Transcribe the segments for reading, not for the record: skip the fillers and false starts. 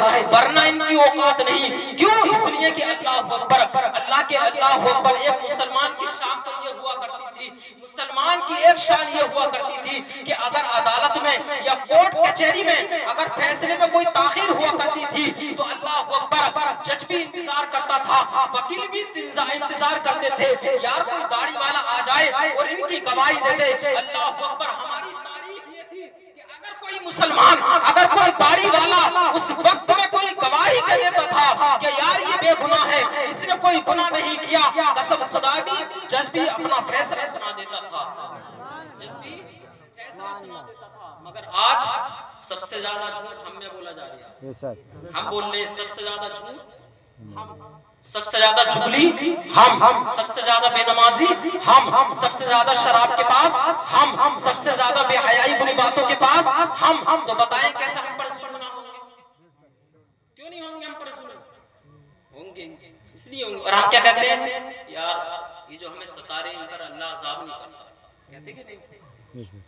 ہے ورنہ ان کی اوقات نہیں. کیوں؟ اس لیے کہ اللہ اکبر، اللہ کے اللہ اکبر. ایک مسلمان کی شان تو یہ ہوا کرتی تھی، مسلمان کی ایک شان یہ ہوا کرتی تھی کہ اگر عدالت میں یا کورٹ کچہری میں اگر فیصلے میں کوئی تاخیر ہوا کرتی تھی تو اللہ اکبر جج بھی انتظار کرتا تھا، وکیل بھی انتظار کرتے تھے، یار کوئی داڑھی والا آ جائے اور ان کی گواہی دے دے. اللہ اکبر. ہماری تاریخ یہ تھی کہ اگر کوئی مسلمان، اگر کوئی داڑھی والا اس وقت میں کوئی گواہی دے دیتا تھا کہ یار یہ بے گناہ ہے، اس نے کوئی گناہ نہیں کیا، قسم خدا بھی جج بھی اپنا فیصلہ سنا دیتا تھا، جج بھی فیصلہ سنا دیتا تھا. مگر آج سب سے زیادہ جھوٹ ہم میں بولا جا رہا ہے. ہم بول رہے ہیں سب سے زیادہ جھوٹ ہم، سب سے زیادہ چغلی ہم، سب سے زیادہ بے نمازی ہم، سب سے زیادہ شراب کے پاس ہم، سب سے زیادہ بے حیائی بری باتوں کے پاس ہم. تو بتائیں کیسے ہم پر ظلم نہ ہوں گے؟ کیوں نہیں ہوں گے ہم پر ظلم؟ ہوں گے، اس لیے ہوں گے. اور ہم کیا کہتے ہیں؟ یار یہ جو ہمیں ستا رہے ہیں ان پر اللہ عذاب نہیں کرتا. کہتے کہ نہیں؟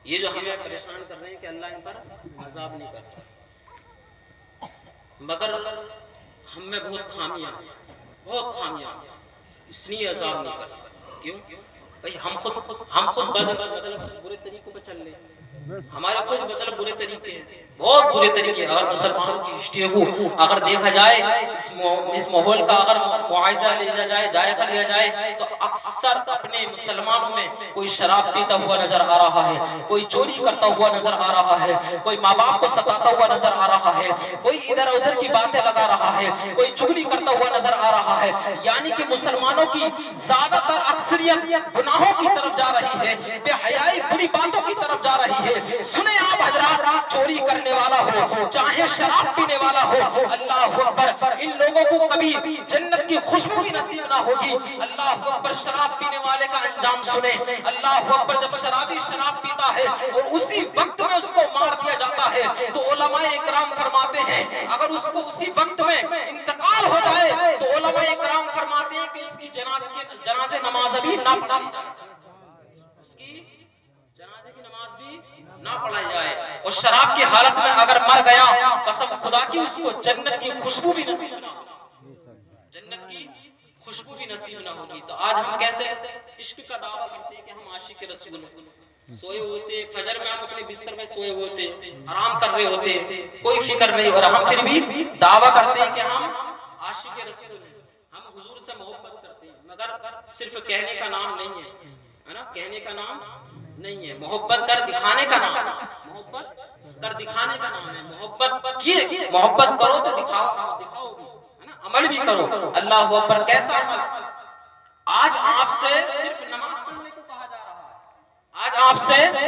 یہ جو ہمیں پریشان کر رہے ہیں کہ اللہ ان پر عذاب نہیں کرتا. مگر ہم میں بہت خامیاں، بہت خامیاں، اس لیے عذاب نہیں کرتا. کیوں؟ بھئی ہم خود مطلب برے طریقوں پہ چل رہے ہیں، ہمارے خود مطلب برے طریقے ہیں، بہت برے طریقے. اگر مسلمانوں کی ہسٹری کو اگر دیکھا جائے، اس ماحول کا اگر معاوضہ لیا جائے، جائزہ لیا جائے، تو اکثر اپنے مسلمانوں میں کوئی شراب پیتا ہوا نظر آ رہا ہے، کوئی چوری کرتا ہوا نظر آ رہا ہے، کوئی ماں باپ کو ستاتا ہوا نظر آ رہا ہے، کوئی ادھر ادھر کی باتیں لگا رہا ہے، کوئی چغلی کرتا ہوا نظر آ رہا ہے. یعنی کہ مسلمانوں کی زیادہ تر اکثریت گناہوں کی طرف جا رہی ہے، بے حیائی بری باتوں کی طرف جا رہی ہے. سنیں آپ حضرات، چوری کرنے والا ہو چاہے شراب پینے والا ہو، اللہ اکبر، ان لوگوں کو کبھی جنت کی خوشبو بھی نصیب نہ ہوگی. اللہ اکبر. شراب پینے والے کا انجام سنیں. اللہ اکبر. جب شرابی شراب پیتا ہے اور اسی وقت میں اس کو مار دیا جاتا ہے تو علماء اکرام فرماتے ہیں اگر اس کو اسی وقت میں انتقال ہو جائے تو علماء اکرام فرماتے ہیں کہ اس کی جنازے نماز ابھی نہ پڑھائی جائے، اس کی جنازے کی نماز بھی نہ پڑھائی جائے. اور شراب کی حالت میں اگر مر گیا، قسم خدا کی اس کو جنت کی خوشبو بھی نصیب نہ ہوگی، جنت کی خوشبو بھی نصیب نہ ہوگی. تو آج ہم کیسے عشق کا دعویٰ کرتے ہیں کہ ہم عاشق رسول ہیں، سوئے ہوتے فجر میں ہم اپنے بستر میں سوئے ہوتے، آرام کر رہے ہوتے، کوئی فکر نہیں، اور ہم پھر بھی دعویٰ کرتے ہیں کہ ہم عاشق رسول ہیں، ہم حضور سے محبت کرتے ہیں. مگر صرف کہنے کا نام نہیں ہے نا، کہنے کا نام نہیں ہے، محبت کر دکھانے کا نام ہے، محبت کر دکھانے کا نام ہے. محبت کرو تو دکھاؤ بھی، عمل بھی کرو. اللہ اکبر. کیسا عمل؟ آج آپ سے صرف نماز پڑھنے کو کہا جا رہا ہے، آج آپ سے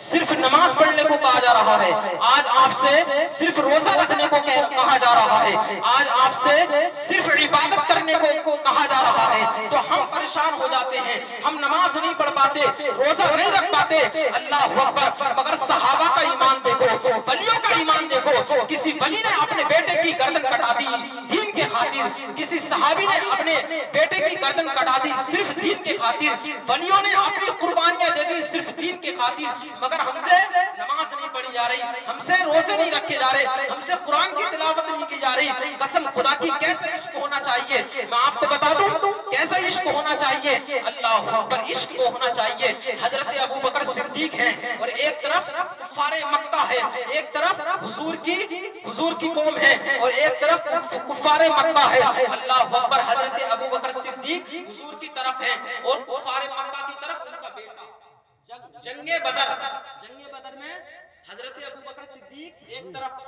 صرف نماز پڑھنے کو کہا جا رہا ہے، آج آپ سے صرف روزہ رکھنے کو کہا جا رہا ہے، آج آپ سے صرف عبادت کرنے کو کہا جا رہا ہے. تو ہم پریشان ہو جاتے ہیں، ہم نماز نہیں پڑھ پاتے، روزہ نہیں رکھ پاتے. اللہ اکبر. مگر صحابہ کا ایمان دیکھو، ولیوں کا ایمان دیکھو. کسی ولی نے اپنے بیٹے کی گردن کٹا دی دین کے خاطر، کسی صحابی نے اپنے بیٹے کی گردن کٹا دی صرف دین کے خاطر، ولیوں نے اپنی قربانیاں دے دی صرف دین کے خاطر. مگر ہم سے نماز نہیں پڑھی جا رہی، ہم سے روزے نہیں رکھے جا رہے، ہم سے قرآن کی تلاوت نہیں کی جا رہی. قسم خدا کی کیسا عشق ہونا چاہیے، میں آپ کو بتا دوں کیسا عشق ہونا چاہیے. اللہ اکبر. عشق کو ہونا چاہیے. حضرت ابو بکر صدیق ہیں اور ایک طرف کفار مکہ ہے، ایک طرف حضور کی قوم ہے اور ایک طرف کفار مکہ ہے. اللہ اکبر. حضرت ابو بکر صدیق حضور کی طرف ہے اور کفار مکہ کی طرف ان کا بیٹا. جنگ بدر میں حضرت ابو بکر صدیق ایک طرف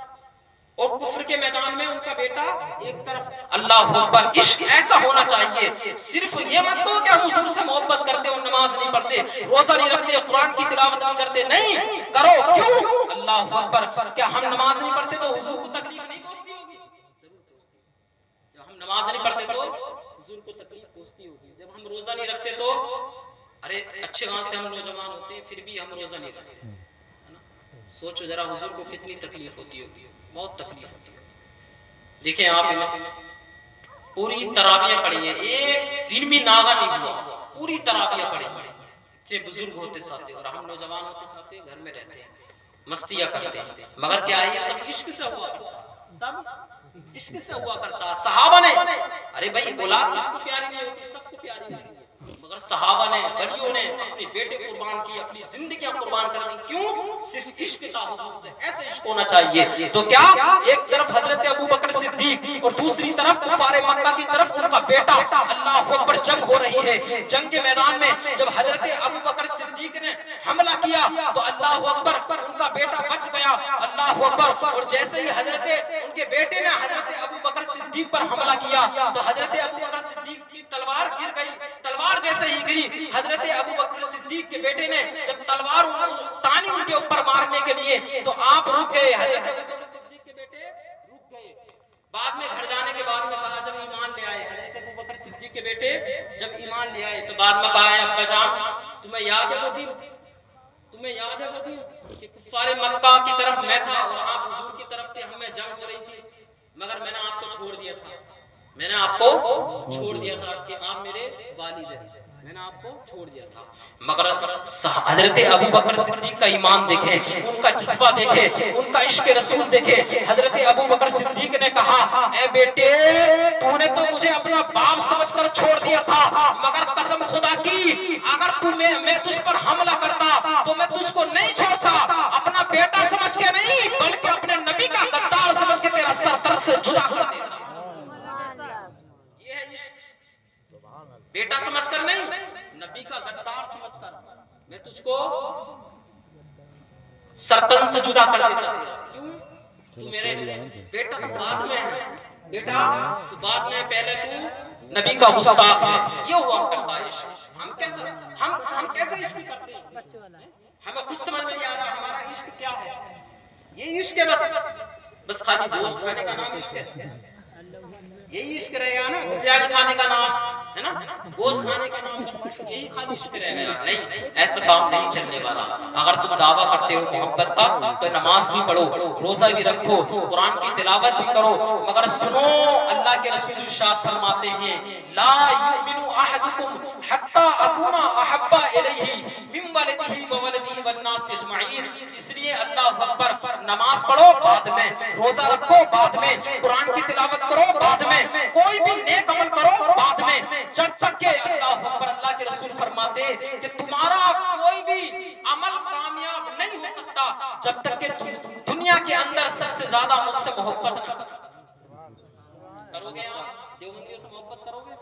اور کفر کے میدان میں ان کا بیٹا ایک طرف. اللہ اکبر. عشق ایسا ہونا چاہیے. صرف یہ مت تو کہ ہم حضور سے محبت کرتے اور نماز نہیں پڑھتے، روزہ نہیں رکھتے، قرآن کی تلاوت نہیں کرتے. نہیں کرو. کیوں؟ اللہ اکبر. کیا ہم نماز نہیں پڑھتے تو حضور کو تکلیف نہیں پہنچتی ہوگی؟ ضرور پہنچتی ہے. جب ہم نماز نہیں پڑھتے تو حضور کو تکلیف پہنچتی ہوگی. جب ہم روزہ نہیں رکھتے تو ارے اچھے وہاں سے ہم نوجوان ہوتے ہیں پھر بھی ہم روزہ نہیں رکھتے. سوچو ذرا حضور کو کتنی تکلیف ہوتی ہوگی، بہت تکلیف ہوتی ہے. دیکھیں آپ پوری تراویح پڑھی ہیں، ایک دن بھی ناغہ نہیں ہوا، پوری تراویح پڑھی ہیں. اتنے بزرگ ہوتے ساتھ اور ہم نوجوان ہوتے ساتھ گھر میں رہتے ہیں، مستیاں کرتے ہیں. مگر کیا یہ سب عشق سے ہوا کرتا ہے؟ سب عشق سے ہوا کرتا. صحابہ نے, ارے بھائی اولاد کس کو پیاری نہیں ہوتی, سب کو پیاری ہوتی ہے, مگر صحابہ نے, ولیوں نے اپنے بیٹے قربان کی, اپنی زندگیاں قربان کر دی. کیوں؟ صرف عشق تھا حضور سے. ایسے عشق ہونا چاہیے. تو کیا ایک طرف حضرت ابو بکر صدیق اور دوسری طرف کفار مکہ کی طرف ان کا بیٹا. اللہ اکبر, جنگ ہو رہی ہے. جنگ کے میدان میں جب حضرت ابو بکر صدیق نے حملہ کیا تو اللہ اکبر ان کا بیٹا بچ گیا. اللہ اکبر. اور جیسے ہی حضرت ان کے بیٹے نے حضرت ابو بکر صدیق پر حملہ کیا تو حضرت ابو بکر صدیق کی تلوار گر گئی. تلوار جیسے ہی گری, حضرت ابو بکر صدیق کے بیٹے نے جب تلوار تانی ان کے اوپر مارنے کے لیے تو آپ رک گئے. حضرت ابو بکر صدیق کے بیٹے رک گئے. بعد میں گھر جانے کے بعد میں کہا جب ایمان لے آئے, حضرت ابو بکر صدیق کے بیٹے جب ایمان لے آئے تو بعد میں کہا ابا جان تمہیں یاد ہے وہ دن, تمہیں یاد ہے وہ دن کہ کفار مکہ کی طرف میں تھا اور آپ حضور کی طرف تھے, ہمیں جنگ ہو رہی تھی, مگر میں نے آپ کو چھوڑ دیا تھا, میں نے آپ کو چھوڑ دیا تھا کہ آپ میرے والد ہیں, میں نے آپ کو چھوڑ دیا تھا. مگر حضرت ابو بکر صدیق کا ایمان دیکھیں, ان کا جذبہ دیکھیں, ان کا عشق رسول دیکھیں. حضرت ابو بکر صدیق نے کہا اے بیٹے تو نے تو مجھے اپنا باپ سمجھ کر چھوڑ دیا تھا, مگر قسم خدا کی اگر میں تجھ پر حملہ کرتا تو میں تجھ کو نہیں چھوڑتا. اپنا بیٹا سمجھ کے نہیں بلکہ اپنے نبی کا غدار سمجھ کے تیرا سر تن سے جدا کر دیتا. بیٹا سمجھ کر نہیں, نبی کا غدار سمجھ کر میں تجھ کو سرتن سے جدا کر دیتا. کیوں؟ تو میرے بیٹا تو بعد میں ہے, بیٹا تو بعد میں, پہلے تو نبی کا گستاخ ہے. یہ ہوا کرتا ہے عشق. ہم کیسے عشق کرتے ہیں, ہمیں کچھ سمجھ میں نہیں آ رہا ہمارا عشق کیا ہے. یہ عشق ہے بس خالی گوشت کھانے کا نام عشق ہے, یہی عشق رہے گا نا, بریانی کھانے کا نام ہے نا, گوشت کھانے کا نام, یہی خالی عشق رہ گیا. نہیں, ایسا کام نہیں چلنے والا. اگر تم دعویٰ کرتے ہو محبت کا تو نماز بھی پڑھو, روزہ بھی رکھو, قرآن کی تلاوت بھی کرو, مگر سنو اللہ کے رسول ارشاد فرماتے ہیں لا یؤمن احدکم حتی اکون احب الیہ من ولدہ وولدہ والناس اجمعین. اس لیے اللہ اکبر, نماز پڑھو بعد میں, روزہ رکھو بعد میں, قرآن کی تلاوت کرو بعد میں, کوئی بھی نیک عمل کرو بعد میں, جب تک کہ اللہ اکبر, اللہ کے رسول فرماتے کہ تمہارا کوئی بھی عمل کامیاب نہیں ہو سکتا جب تک کہ دنیا کے اندر سب سے زیادہ مجھ سے محبت نہ کرو گے. آپ دیوبندیوں سے محبت کرو گے؟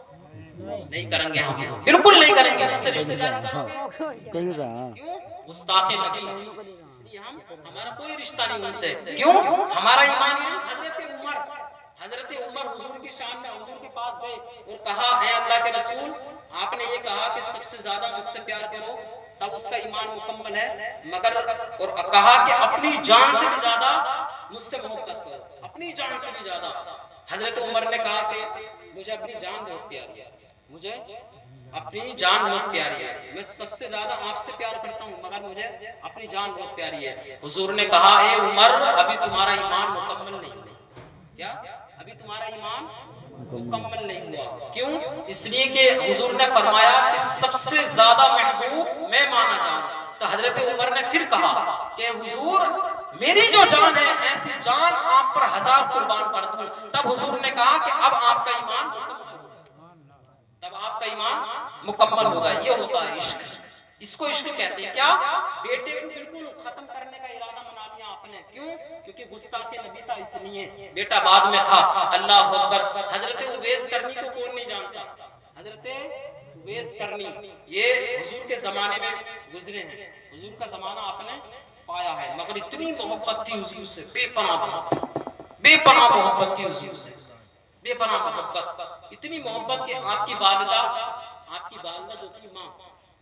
نہیں کریں گے, ہم بالکل نہیں کریں گے. ان سے رشتہ داری کرو گے؟ کیوں؟ گستاخ نبی, ہمارا کوئی رشتہ نہیں ان سے. کیوں؟ ہمارا ایمان نہیں. حضرت عمر حضور کی شان میں حضور کے پاس گئے اور کہا اے اللہ کے رسول, آپ نے یہ کہا کہ سب سے زیادہ مجھ سے پیار کرو تب اس کا ایمان مکمل ہے, مگر اور کہا کہ اپنی جان سے بھی زیادہ مجھ سے محبت کرو, اپنی جان سے بھی زیادہ. حضرت عمر نے کہا کہ مجھے اپنی جان بہت پیاری ہے, مجھے اپنی جان بہت پیاری ہے, میں سب سے زیادہ آپ سے پیار کرتا ہوں, مگر مجھے اپنی جان بہت پیاری ہے. حضور نے کہا اے عمر, ابھی تمہارا ایمان مکمل نہیں ہے. کیا؟ ابھی تمہارا ایمان مکمل نہیں ہوا. کیوں؟ اس لیے کہ حضور نے فرمایا کہ سب سے زیادہ محبوب میں مانا جاؤں. تو حضرت عمر نے پھر کہا کہ حضور میری جو جان ہے ایسی جان آپ پر 1000 قربان کر دوں. تب حضور نے کہا کہ اب آپ کا ایمان, تب آپ کا ایمان مکمل ہوگا. یہ ہوتا ہے عشق. اس کو عشق کہتے ہیں. کیا؟ بیٹے کو بالکل ختم کرنے کا ارادہ بنا لیا آپ نے. کیوں؟ کیونکہ گستاخ نبی تھا, اس لیے. بیٹا بعد میں تھا. اللہ اکبر. حضرت اویس کرنی کو کون نہیں جانتا؟ حضرت اویس کرنی یہ حضور کے زمانے میں گزرے ہیں, حضور کا زمانہ آپ نے پایا ہے, مگر اتنی محبت تھی حضور سے, بے پناہ محبت, بے پناہ محبت تھی حضور سے, بے پناہ محبت. اتنی محبت کہ آپ کی والدہ جو تھی ماں,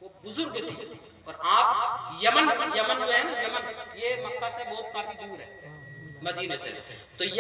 وہ بزرگ تھی, اور آپ یمن جو ہے نا, یمن یہ مکہ سے بہت کافی دور ہے, مدینے سے, تو